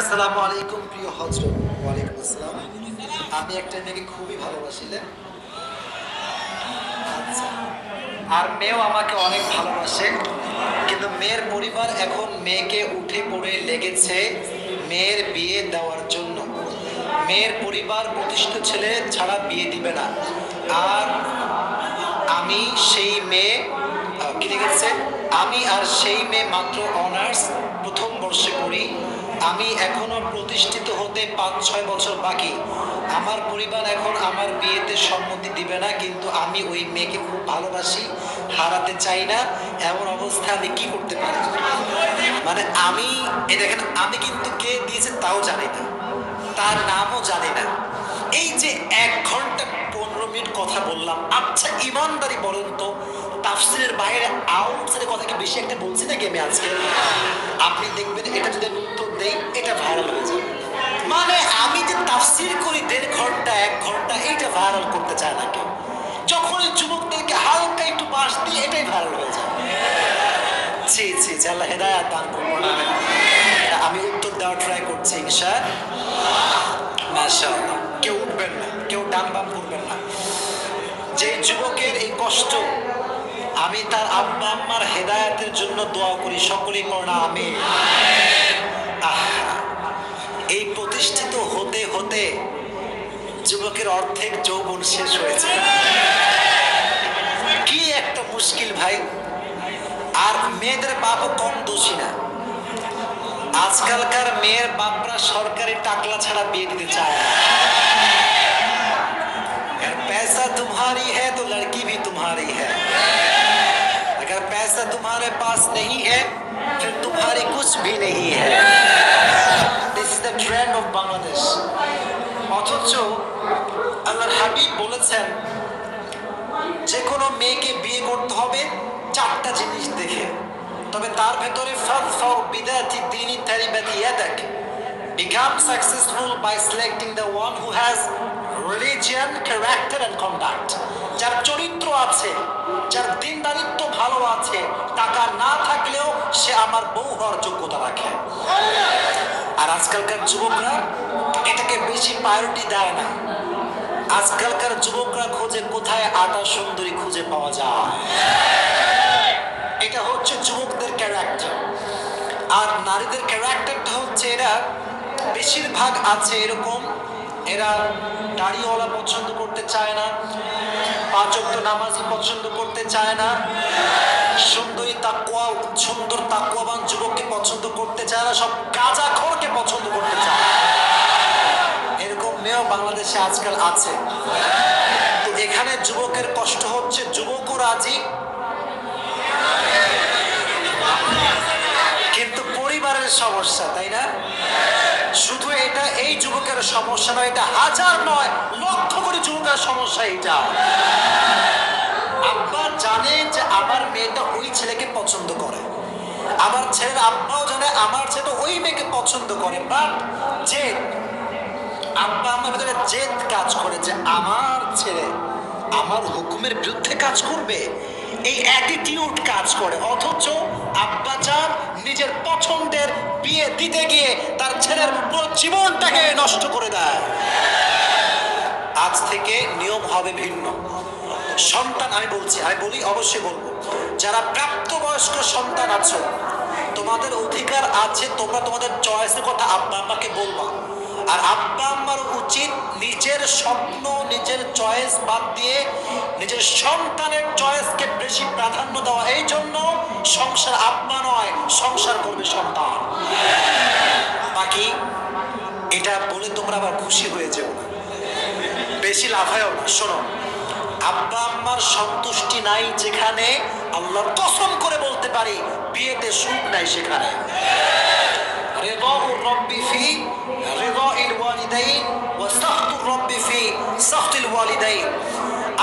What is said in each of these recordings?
আসসালামু আলাইকুম প্রিয় হজরত। ওয়ালাইকুম আসসালাম। আমি একটা মেয়েকে খুবই ভালোবাসিলে, আচ্ছা, আর মেয়েও আমাকে অনেক ভালোবাসে, কিন্তু মেয়ের পরিবার এখন মেয়েকে উঠে পড়ে লেগেছে মেয়ের বিয়ে দেওয়ার জন্য। মেয়ের পরিবার প্রতিষ্ঠিত ছেলে ছাড়া বিয়ে দিবে না। আর আমি সেই মেয়ে কি লিখেছে, আমি আর সেই মেয়ে মাত্র অনার্স প্রথম বর্ষে পড়ি। আমি এখনো প্রতিষ্ঠিত হতে 5-6 বছর বাকি। আমার পরিবার এখন আমার বিয়েতে সম্মতি দিবে না, কিন্তু আমি ওই মেয়েকে খুব ভালোবাসি, হারাতে চাই না। এমন অবস্থা আমি কি করতে পারি? মানে আমি এই দেখেন, আমি কিন্তু কে দিয়েছে তাও জানি না, তার নামও জানি না। এই যে 1 ঘন্টা 15 মিনিট কথা বললাম, আচ্ছা ইমানদারি বলেন তো, তাফসিরের বাইরে আউটসাইডের কথা কি বেশি একটা বলছি নাকি আমি আজকে? আপনি দেখবেন এটা যদি আমি উত্তর দেই, এটা ভাইরাল হয়ে যাবে। মানে আমি যে তাফসির করি 1.5 ঘন্টা 1 ঘন্টা, এইটা ভাইরাল করতে চায় না কেউ। যখন যুবকদেরকে হালকা একটু বাস দিই, এটাই ভাইরাল হয়ে যায়। জি জি, আল্লাহ হেদায়াত দান করুন। আমি উত্তর দেওয়ার ট্রাই করছি ইনশাআল্লাহ। মাশাআল্লাহ। কেউ উঠবেন না, কেউ ডান বাম করবেন না। যে যুবকের এই কষ্ট, আমি তার আব্বা আম্মার হেদায়েতের জন্য দোয়া করি, সকলেই পড়া আমি। এই প্রতিষ্ঠিত হতে হতে যুবকের অর্ধেক যৌবন শেষ হয়েছে। কি একটা মুশকিল ভাই। আর মেয়েদের বাপও কম দোষী না। আজকালকার মেয়ের বাপরা সরকারি টাকলা ছাড়া বিয়ে দিতে চায় না। पैसा तुम्हारी है तो लड़की भी तुम्हारी है, अगर पैसा तुम्हारे पास नहीं है फिर तुम्हारी कुछ भी नहीं है। This is the trend of Bangladesh. অথচ আল্লাহর হাবিব বলেছেন যে কোনো মেয়েকে বিয়ে করতে হবে 4টা জিনিস দেখে, তবে তার ভেতরে ফাযফার বিদাতি দীনি তারিবাতি ইয়াদাক, become successful by selecting the one who has religion, character and conduct. যার চরিত্র আছে, যার দিনদারিত্ব ভালো আছে, টাকা না থাকলেও সে আমার বউ হওয়ার যোগ্যতা রাখে। আর আজকালকার যুবকরা এটাকে বেশি প্রায়োরিটি দেয় না। আজকালকার যুবকরা খোঁজে কোথায় আটা সুন্দরী খুঁজে পাওয়া যায়। এটা হচ্ছে যুবকদের ক্যারেক্টার। আর নারীদের ক্যারেক্টারটা হচ্ছে, এরা বেশিরভাগ আছে এরকম, এরা দাড়িওয়ালা পছন্দ করতে চায় না, 5 ওয়াক্ত নামাজি পছন্দ করতে চায় না, সুন্দর তাকওয়াবান যুবককে পছন্দ করতে চায় না, সব গাঁজাখোরকে পছন্দ করতে চায়। এরকম মেয়েও বাংলাদেশে আজকাল আছে। তো এখানে যুবকের কষ্ট হচ্ছে, যুবকও রাজি কিন্তু পরিবারের সমস্যা, তাই না? শুধু এটা এই যুবকের সমস্যা নয়, এটা হাজার নয় লক্ষ কোটি যুবকের সমস্যা। এটা আব্বা জানে যে আমার মেয়েটা ওই ছেলেকে পছন্দ করে, আমার ছেলের আব্বাও জানে আমার ছেলে ওই মেয়েকে পছন্দ করে, বাট যে আব্বা আমার ভিতরে জেদ কাজ করে যে আমার ছেলে আমার হুকুমের বিরুদ্ধে কাজ করবে, এই অ্যাটিটিউড কাজ করে। অথচ আব্বা চান নিজের পছন্দের বিয়ে দিতে গিয়ে তার ছেলের পুরো জীবনটাকে নষ্ট করে দেয়। আজ থেকে নিয়ম হবে ভিন্ন। সন্তান আমি বলি অবশ্যই বলবো, যারা প্রাপ্তবয়স্ক সন্তান আছো, তোমাদের অধিকার আছে, তোমরা তোমাদের চয়েসের কথা আব্বা আম্মাকে বলবা। আর আব্বা আম্মার উচিত নিজের স্বপ্ন, নিজের চয়েস বাদ দিয়ে নিজের সন্তানের চয়েসকে বেশি প্রাধান্য দেওয়া। এই জন্য সংসার আব্বা নয়, সংসার করবে সন্তান। বাকি এটা বলে তোমরা আবার খুশি হয়ে যেও না, বেশি লাফায়ও না। শোনো, আব্বা আম্মার সন্তুষ্টি নাই যেখানে, আল্লাহর কসম করে বলতে পারি বিয়েতে সুখ নাই সেখানে। রিদাউর রব্বি ফি রিদাইল ওয়ালিদাইন ওয়া সাখতুর রব্বি ফি সাখতিল ওয়ালিদাইন।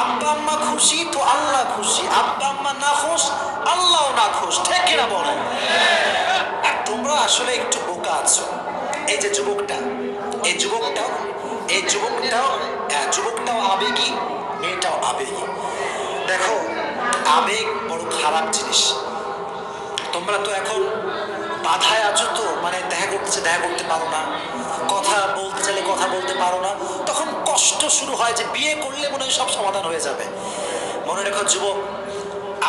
আব্বা আম্মা খুশি তো আল্লাহ খুশি, আব্বা আম্মা না খুশ আল্লাহও না খুশ, ঠিক কিনা বলো? আর তোমরা আসলে একটু বোকা আছো। এই যে যুবকটাও আবেগী, মেয়েটাও আবেগী। দেখো, আবেগ বড় খারাপ জিনিস। তোমরা তো এখন বাধায় আছো, তো মানে দেখা করতেছে দেখা করতে পারো না, কথা বলতে চাইলে কথা বলতে পারো না, তখন কষ্ট শুরু হয় যে বিয়ে করলে মনে হয় সব সমাধান হয়ে যাবে। মনে রেখো যুবক,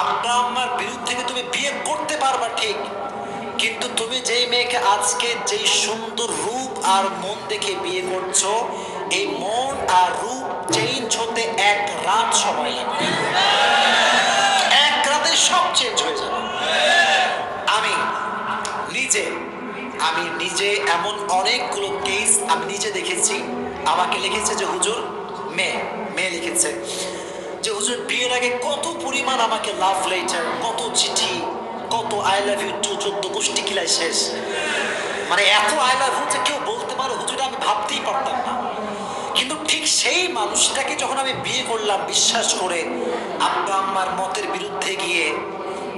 আব্বা আম্মার বিরুদ্ধে তুমি বিয়ে করতে পারবা ঠিক, কিন্তু তুমি যেই মেয়েকে আজকে যেই সুন্দর রূপ আর মন দেখে বিয়ে করছো, এই মন আর রূপ চেঞ্জ হতে এক রাত সময় লাগবে। এক রাতে সব চেঞ্জ হয়ে যাবে। আমি নিজে এমন অনেকগুলো কেস আমি নিজে দেখেছি। আমাকে লিখেছে যে হুজুর, মেয়ে লিখেছে যে হুজুর বিয়ের আগে কত পরিমাণ আমাকে লাভ লেটার, কত চিঠি, কত আই লাভ ইউ টু 14 গোষ্ঠী কিলাই শেষ। মানে এত আই লাভ ইউ যে কেউ বলতে পারো হুজুর, আমি ভাবতেই পারতাম না। কিন্তু ঠিক সেই মানুষটাকে যখন আমি বিয়ে করলাম বিশ্বাস করে, আব্বা আম্মার মতের বিরুদ্ধে গিয়ে,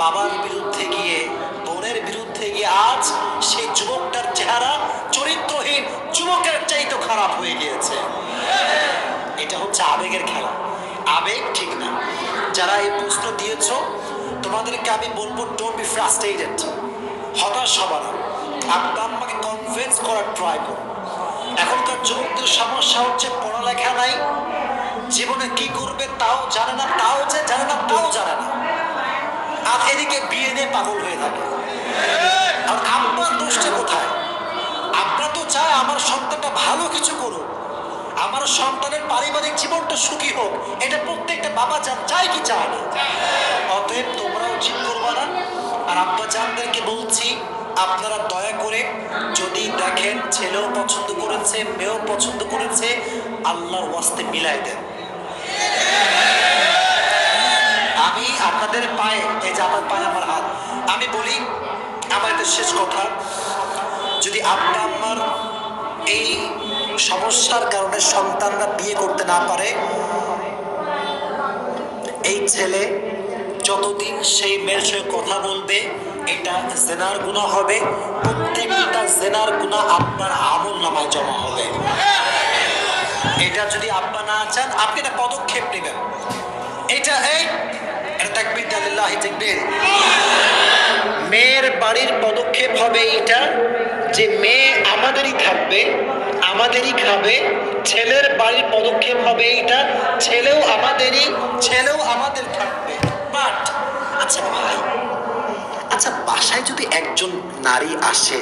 বাবার বিরুদ্ধে গিয়ে, বোনের বিরুদ্ধে গিয়ে, আজ সেই যুবকটার চেহারা চরিত্রহীন যুবকের চাইতে খারাপ হয়ে গিয়েছে। এটা হচ্ছে আবেগের খেলা। আবেগ ঠিক না। যারা এই প্রশ্ন দিয়েছ তোমাদেরকে আমি বলবো, ডোন্ট বি ফ্রাস্ট্রেটেড, হতাশ হবা না। আব্বা আম্মাকে কনভিন্স করার ট্রাই করো। এখনকার যুবকদের সমস্যা হচ্ছে পড়ালেখা নাই, জীবনে কি করবে তাও জানে না, তাও যে জানে না তাও জানে না, আর এদিকে বিয়ে নিয়ে পাগল হয়ে থাকে। আর আব্বার দোষটা কোথায়? আব্বা তো চায় আমার সন্তানটা ভালো কিছু করুক, আমার সন্তানের পারিবারিক জীবনটা সুখী হোক, এটা প্রত্যেকটা বাবা চায় কি চায় না? অতএব তোমরাও ঠিক করবা না। আর আব্বা জানদেরকে বলছি, আপনারা দয়া করে যদি দেখেন ছেলেও পছন্দ করেছে, মেয়েও পছন্দ করেছে, আল্লাহর ওয়াস্তে মিলাই দেন। আমি আপনাদের পায়ে, এই যে আমার পায়ে আমার হাত, আমি বলি আমার এটা শেষ কথা, যদি আব্বা আম্মার এই সমস্যার কারণে সন্তানরা বিয়ে করতে না পারে, এই ছেলে যতদিন সেই মেয়ের সঙ্গে কথা বলবে এটা জেনার গুনাহ হবে, প্রত্যেকটা জেনার গুনাহ আপনার আমল নামায় জমা হবে। এটা যদি আব্বা না চান, আপনি একটা পদক্ষেপ নেবেন। এটা তাকবীর আলিল্লাহি তাকবীর। মেয়ের বাড়ির পদক্ষেপ হবে এইটা যে মেয়ে আমাদেরই থাকবে, আমাদেরই খাবে। ছেলের বাড়ির পদক্ষেপ হবে এইটা, ছেলেও আমাদের থাকবে। বাট আচ্ছা ভাই, আচ্ছা বাসায় যদি একজন নারী আসে,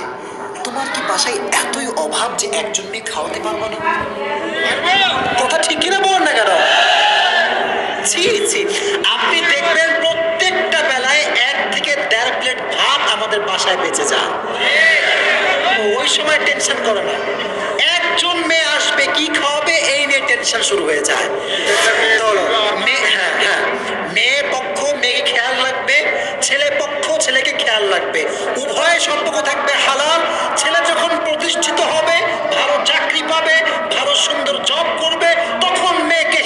তোমার কি বাসায় এতই অভাব যে একজন মেয়ে খাওয়াতে পারবো না? কথা ঠিক কিনা বল না কেন? আপনি দেখবেন প্রত্যেকটা বেলায় 1 থেকে 1.5 প্লেট ভাত আমাদের বাসায় বেঁচে যায়। ওই সময় টেনশন করে না, একজন মেয়ে আসবে কি খাওয়াবে এই নিয়ে টেনশন শুরু হয়ে যায়। মেয়ে পক্ষ মেয়েকে খেয়াল রাখবে, ছেলে পক্ষ ছেলেকে খেয়াল রাখবে, উভয় সম্পর্ক থাকবে হালাল। ছেলে যখন প্রতিষ্ঠিত হবে, ভালো চাকরি পাবে, ভালো সুন্দর জব করবে, তখন মেয়েকে